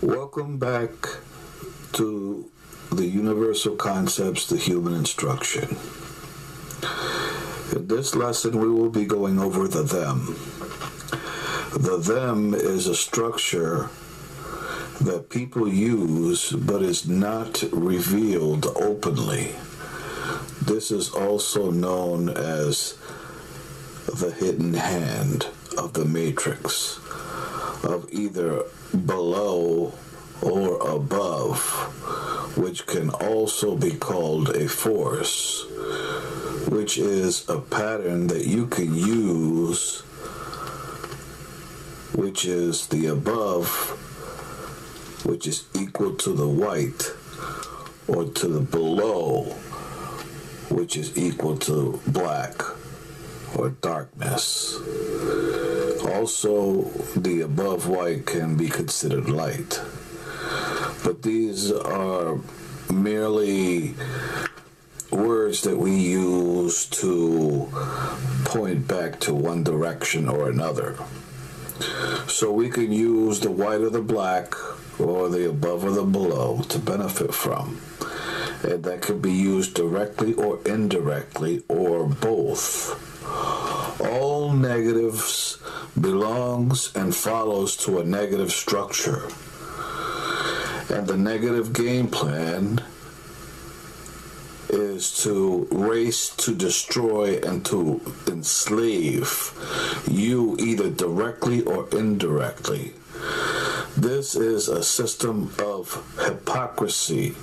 Welcome back to the Universal Concepts, the Human Instruction. In this lesson, we will be going over the them. The them is a structure that people use but is not revealed openly. This is also known as the hidden hand of the matrix, of either below or above, which can also be called a force, which is a pattern that you can use, which is the above, which is equal to the white, or to the below, which is equal to black or darkness. Also, the above white can be considered light. But these are merely words that we use to point back to one direction or another. So we can use the white or the black, or the above or the below, to benefit from. And that could be used directly or indirectly, or both. All negatives belongs and follows to a negative structure. And the negative game plan is to race to destroy and to enslave you, either directly or indirectly. This is a system of hypocrisy,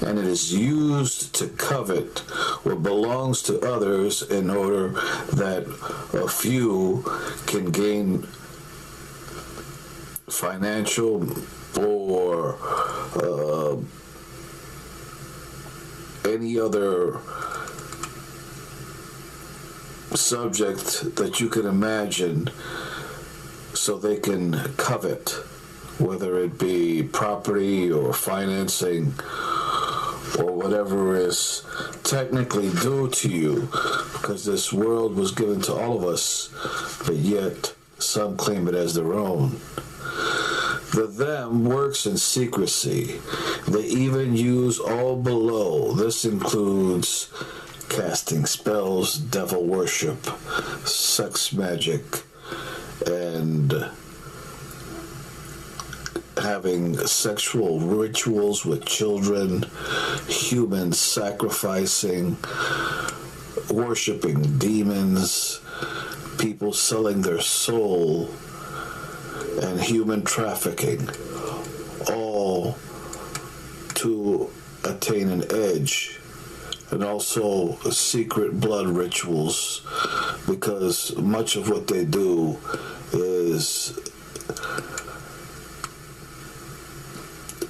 and it is used to covet what belongs to others in order that a few can gain financial or any other subject that you can imagine, so they can covet, whether it be property or financing or whatever is technically due to you, because this world was given to all of us, but yet some claim it as their own. The them works in secrecy. They even use all below. This includes casting spells, devil worship, sex magic, and having sexual rituals with children, human sacrificing, worshiping demons, people selling their soul, and human trafficking, all to attain an edge. And also secret blood rituals, because much of what they do is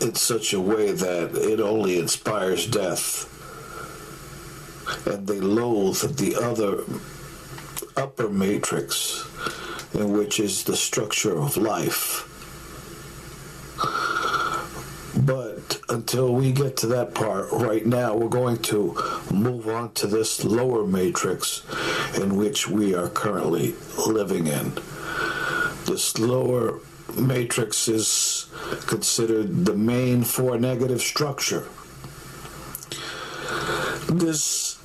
in such a way that it only inspires death. And they loathe the other upper matrix, in which is the structure of life. But until we get to that part, right now we're going to move on to this lower matrix in which we are currently living in. This lower matrix is considered the main four negative structure. This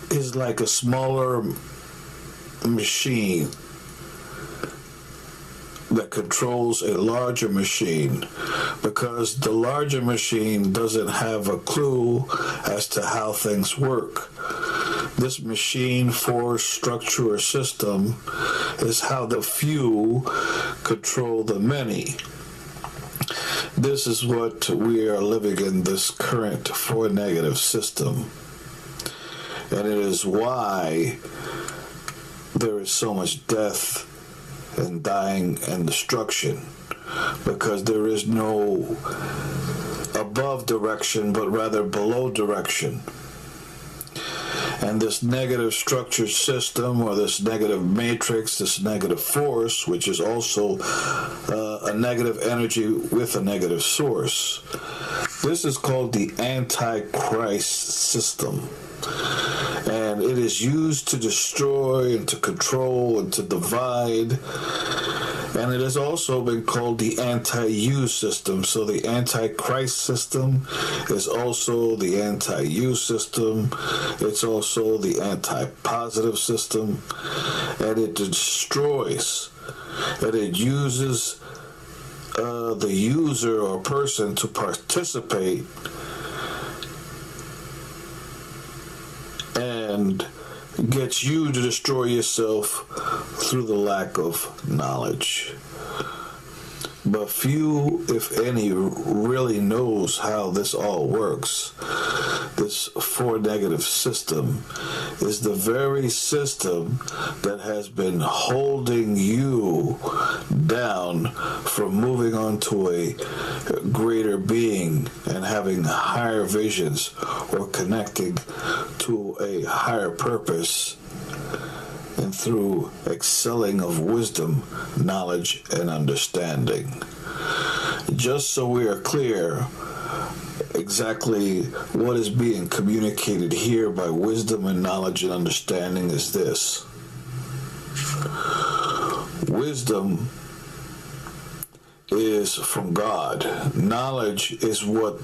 is like a smaller machine that controls a larger machine, because the larger machine doesn't have a clue as to how things work. This machine force structure or system is how the few control the many. This is what we are living in, this current four negative system. And it is why there is so much death and dying and destruction, because there is no above direction, but rather below direction. And this negative structure system, or this negative matrix, this negative force, which is also a negative energy with a negative source, this is called the Antichrist system. And it is is used to destroy and to control and to divide. And it has also been called the anti-you system. So the anti-Christ system is also the anti-you system. It's also the anti-positive system. And it destroys. And it uses the user or person to participate and gets you to destroy yourself through the lack of knowledge. But few, if any, really knows how this all works. This four negative system is the very system that has been holding you down from moving on to a greater being and having higher visions or connecting to a higher purpose, and through excelling of wisdom, knowledge, and understanding. Just so we are clear exactly what is being communicated here by wisdom and knowledge and understanding is this. Wisdom is from God. Knowledge is what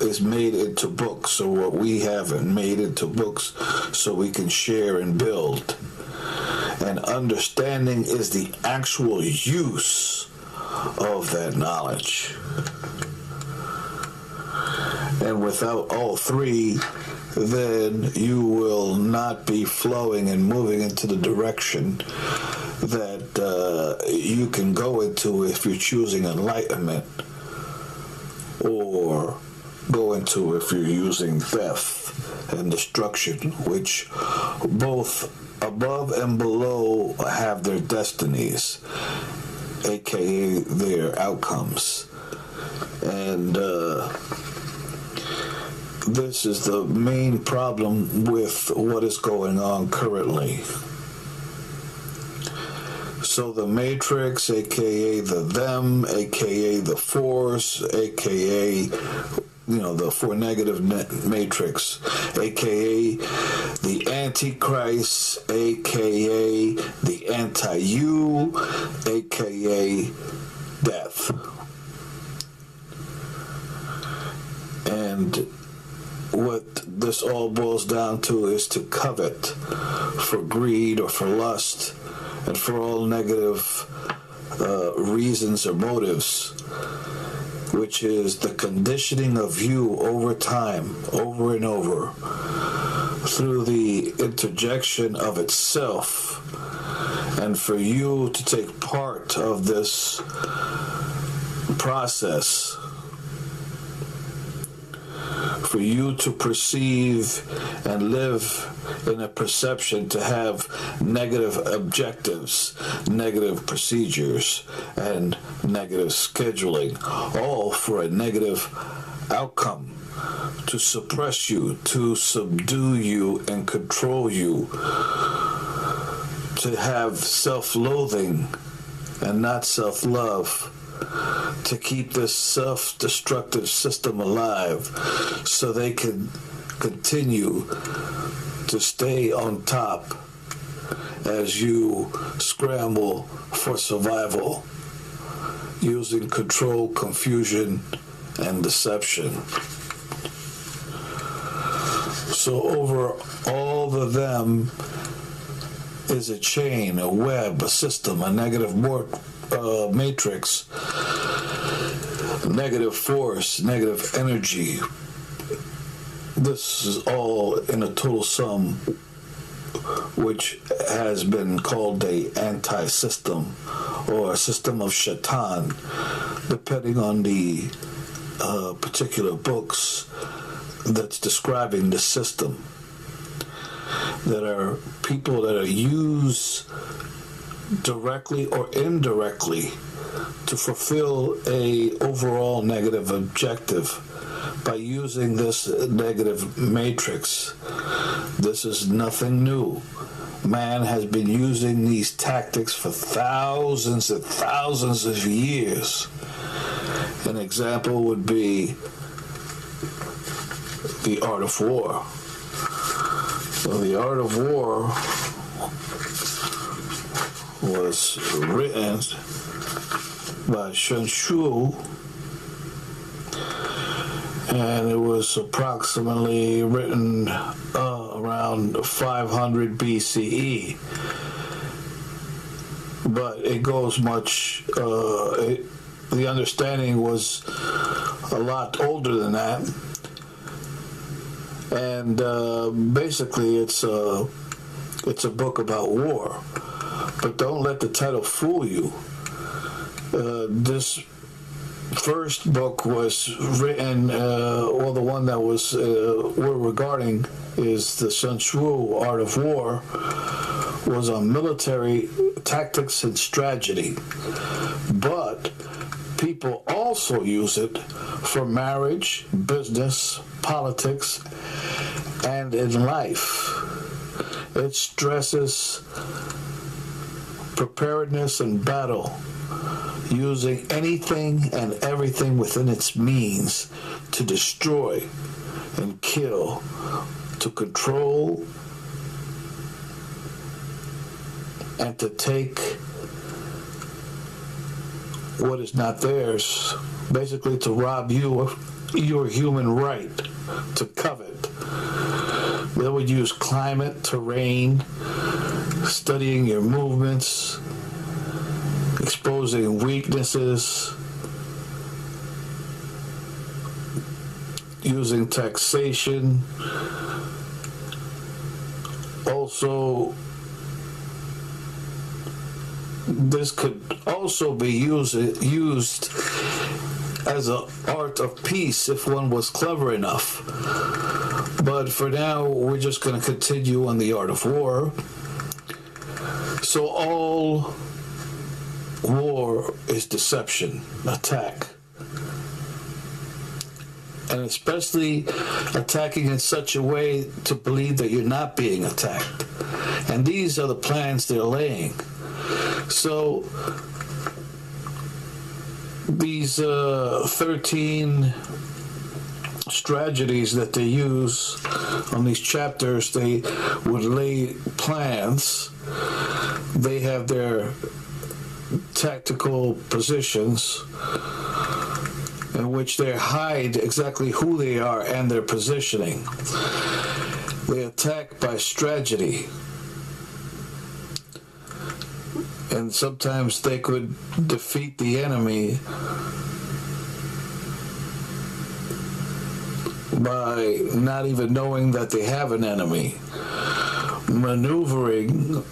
is made into books, or what we haven't made into books so we can share and build. And understanding is the actual use of that knowledge. And without all three, then you will not be flowing and moving into the direction that you can go into if you're choosing enlightenment, or go into if you're using death and destruction, which both above and below have their destinies, aka their outcomes. And this is the main problem with what is going on currently. So the matrix, aka the them, aka the force, aka the four negative matrix, aka the antichrist, aka the anti-you, aka death. And what this all boils down to is to covet for greed or for lust and for all negative reasons or motives, which is the conditioning of you over time, over and over, through the interjection of itself, and for you to take part of this process, for you to perceive and live in a perception, to have negative objectives, negative procedures, and negative scheduling, all for a negative outcome, to suppress you, to subdue you and control you, to have self-loathing and not self-love, to keep this self-destructive system alive so they can continue to stay on top as you scramble for survival using control, confusion, and deception. So over all of them is a chain, a web, a system, a negative matrix, negative force, negative energy. This is all in a total sum, which has been called a anti-system or a system of Shaitan, depending on the particular books that's describing the system. That are people that are used directly or indirectly to fulfill a overall negative objective by using this negative matrix. This is nothing new. Man has been using these tactics for thousands and thousands of years. An example would be the art of war. Well, The Art of War was written by Sun Tzu, and it was approximately written around 500 BCE. But it goes much, the understanding was a lot older than that. And basically it's a book about war. But don't let the title fool you. This first book was written, well, the one that we're regarding is the Sun Tzu Art of War, was on military tactics and strategy. But people also use it for marriage, business, politics, and in life. It stresses preparedness in battle, using anything and everything within its means to destroy and kill, to control and to take what is not theirs, basically to rob you of your human right to covet. They would use climate, terrain, studying your movements, exposing weaknesses, using taxation. Also, this could also be used as an art of peace if one was clever enough. But for now, we're just going to continue on the art of war. So all war is deception, attack. And especially attacking in such a way to believe that you're not being attacked. And these are the plans they're laying. So these 13 strategies that they use on these chapters, they would lay plans. They have their tactical positions in which they hide exactly who they are and their positioning. They attack by strategy. And sometimes they could defeat the enemy by not even knowing that they have an enemy, maneuvering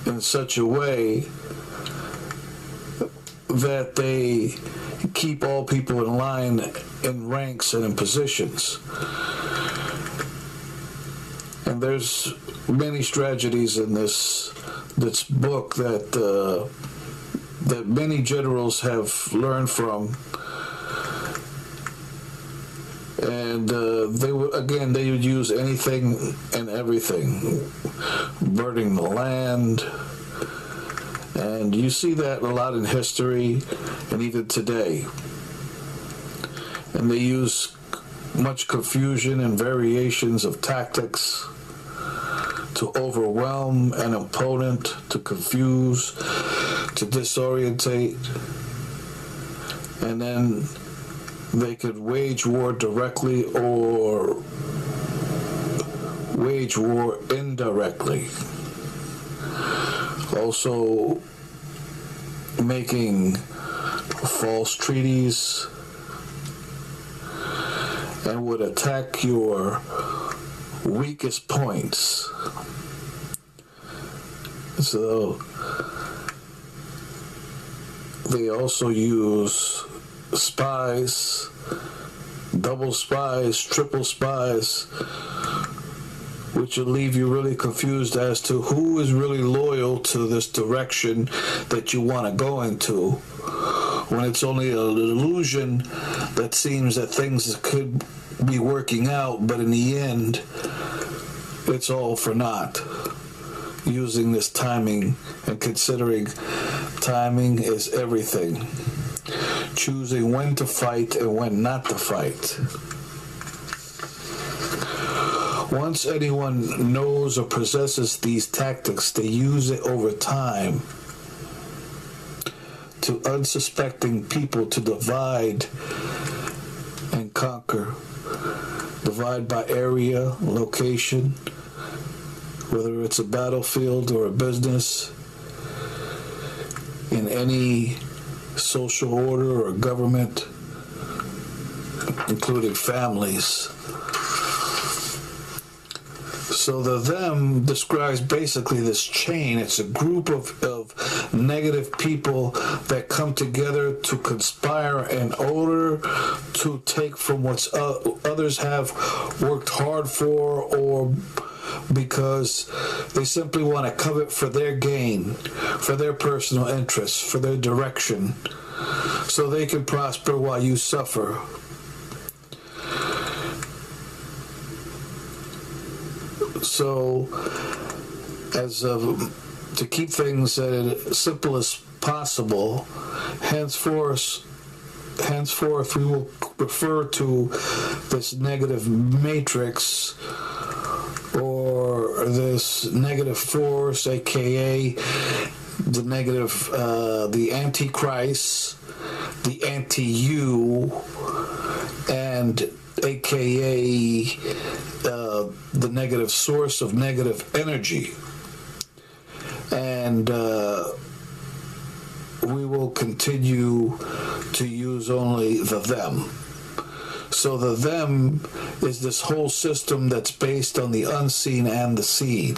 in such a way that they keep all people in line, in ranks and in positions. And there's many strategies in this book that many generals have learned from. And they would use anything and everything, burning the land. And you see that a lot in history and even today. And they use much confusion and variations of tactics to overwhelm an opponent, to confuse, to disorientate. And then they could wage war directly or wage war indirectly. Also making false treaties, and would attack your weakest points. So they also use spies, double spies, triple spies, which will leave you really confused as to who is really loyal to this direction that you want to go into, when it's only an illusion that seems that things could be working out, but in the end, it's all for naught. Using this timing and considering timing is everything. Choosing when to fight and when not to fight. Once anyone knows or possesses these tactics, they use it over time to unsuspecting people to divide and conquer. Divide by area, location, whether it's a battlefield or a business, in any social order or government, including families. So the them describes basically this chain. It's a group of negative people that come together to conspire in order to take from what others have worked hard for, or because they simply want to covet for their gain, for their personal interests, for their direction, so they can prosper while you suffer. So, to keep things as simple as possible, henceforth we will refer to this negative matrix, or this negative force, aka the negative, the Antichrist, the anti-you, and aka the negative source of negative energy. And we will continue to use only the them. So the them is this whole system that's based on the unseen and the seen.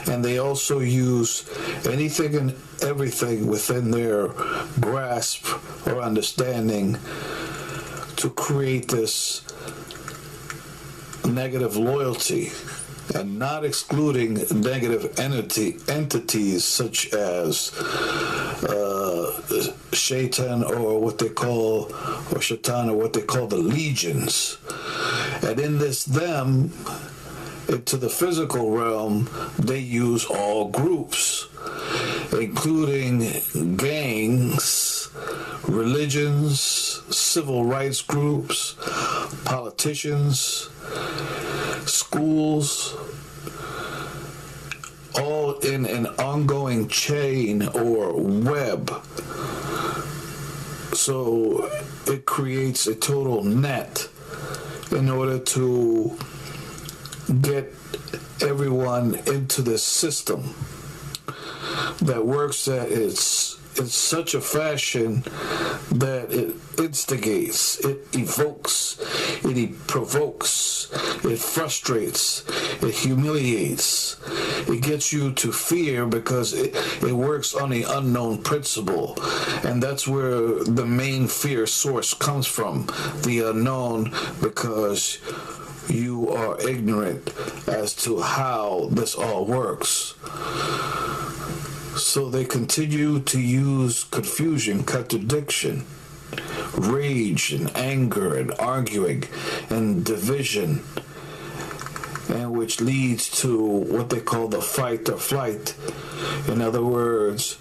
And they also use anything and everything within their grasp or understanding to create this negative loyalty, and not excluding negative entities such as Shaitan, or what they call, or Shaitan, or what they call the legions. And in this them, into the physical realm, they use all groups, including gangs, religions, civil rights groups, politicians, schools, all in an ongoing chain or web. So it creates a total net in order to get everyone into this system that works at its in such a fashion that it instigates, it evokes, it provokes, it frustrates, it humiliates, it gets you to fear, because it works on the unknown principle. And that's where the main fear source comes from, the unknown, because you are ignorant as to how this all works. So they continue to use confusion, contradiction, rage and anger and arguing and division, and which leads to what they call the fight or flight. In other words,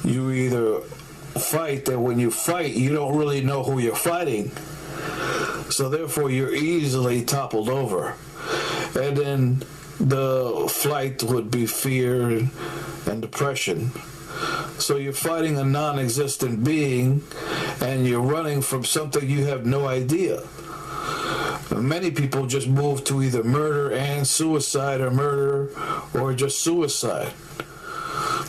you either fight, and when you fight, you don't really know who you're fighting. So therefore, you're easily toppled over. And then the flight would be fear and depression. So you're fighting a non-existent being, and you're running from something you have no idea. Many people just move to either murder and suicide, or murder or just suicide.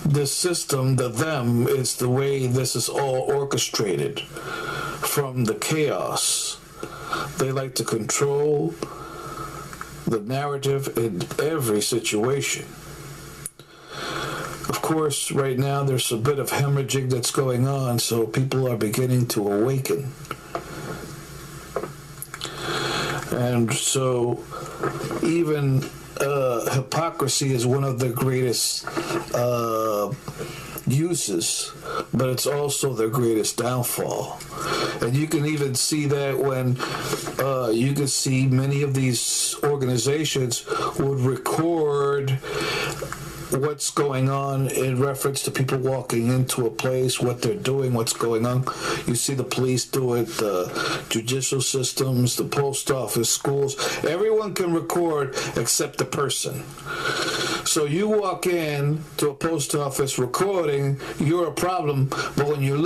This system, the them, is the way this is all orchestrated from the chaos. They like to control the narrative in every situation. Of course, right now there's a bit of hemorrhaging that's going on, so people are beginning to awaken. And so even hypocrisy is one of the greatest uses, but it's also their greatest downfall. And you can even see that when you can see many of these organizations would record what's going on in reference to people walking into a place, what they're doing, what's going on. You see the police do it, the judicial systems, the post office, schools. Everyone can record except the person. So you walk in to a post office recording, you're a problem, but when you look